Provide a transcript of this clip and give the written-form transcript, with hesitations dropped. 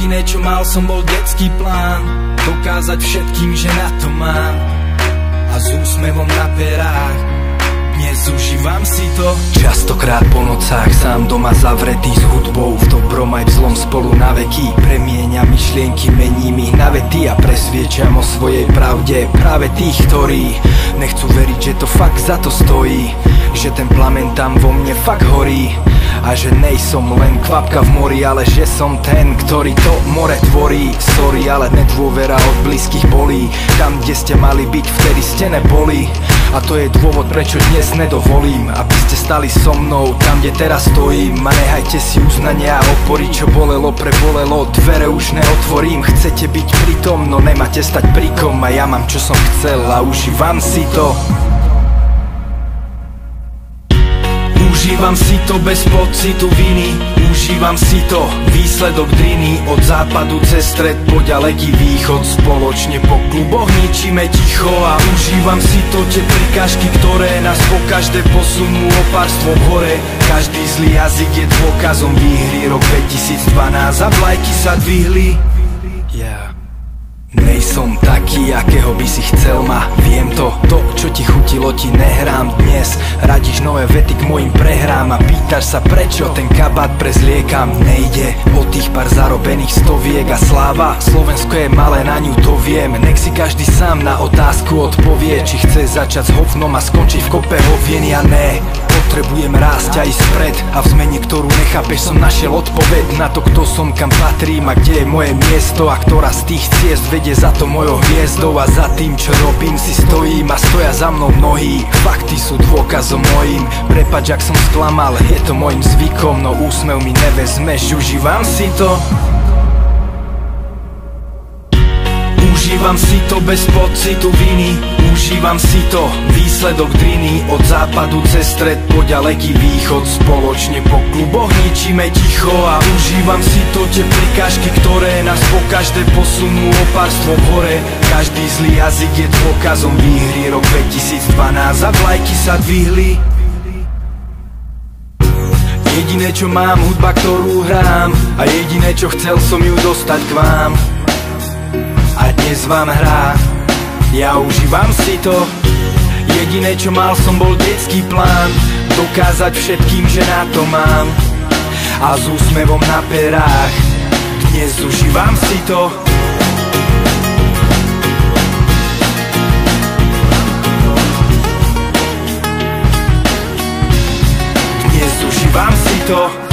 Jediné čo mal som bol detský plán, dokázať všetkým, že na to mám. A s úsmevom na perách dnes užívam si to. Častokrát po nocách sám doma zavretý s hudbou, v dobrom aj v zlom spolu na veky. Premieňam myšlienky, mením ich na vety a presviečam o svojej pravde práve tých, ktorí nechcú veriť, že to fakt za to stojí, že ten plamen tam vo mne fakt horí a že nejsom len kvapka v mori, ale že som ten, ktorý to more tvorí. Sorry, ale nedôvera od blízkych bolí. Tam, kde ste mali byť, vtedy ste neboli. A to je dôvod, prečo dnes nedovolím, aby ste stali so mnou tam, kde teraz stojím. A nehajte si uznania a opory, čo bolelo, prebolelo, dvere už neotvorím. Chcete byť pritom, no nemáte stať prikom. A ja mám, čo som chcel a užívam si to. Užívam si to bez pocitu viny, užívam si to, výsledok driny. Od západu cez stred po ďaleký východ, spoločne po kluboch ničíme ticho. A užívam si to, tie prikážky, ktoré nás po každé posunú o pár stôp hore. Každý zlý jazyk je dôkazom výhry. Rok 2012 a vlajky sa dvihli. Nejsom taký, akého by si chcel ma. Viem to, čo ti chutilo, ti nehrám dnes. Radíš nové vety k mojim prehrám a pýtaš sa prečo ten kabát prezliekam. Nejde o tých pár zarobených stoviek a sláva. Slovensko je malé, na ňu to viem. Nech si každý sám na otázku odpovie, či chce začať s hovnom a skončiť v kope hovien. Ja ne, potrebujem rásť aj spred a v zmene, ktorú nechápeš, som našiel odpoveď na to, kto som, kam patrím a kde je moje miesto a ktorá z tých ciest vedie za to mojou hviezdou. A za tým, čo robím, si stojím a stoja za mnou mnohí. Fakty sú dôkazom mojím. Prepáč, ak som sklamal, je to mojim zvykom, no úsmev mi nevezmeš, užívam si to. Užívam si to bez pocitu viny, užívam si to, výsledok driny. Od západu cez stred po ďaleký východ, spoločne po kluboch ničíme ticho. A užívam si to, tie prikážky, ktoré nás po každé posunú o pár stôp hore. Každý zlý jazyk je dôkazom výhry. Rok 2012 a vlajky sa dvihli. Jediné čo mám, hudba, ktorú hrám, a jediné čo chcel som ju dostať k vám. A dnes vám hrá, ja užívam si to. Jediné čo mal som bol detský plán, dokázať všetkým, že na to mám. A s úsmevom na perách dnes užívam si to. Dnes užívam si to.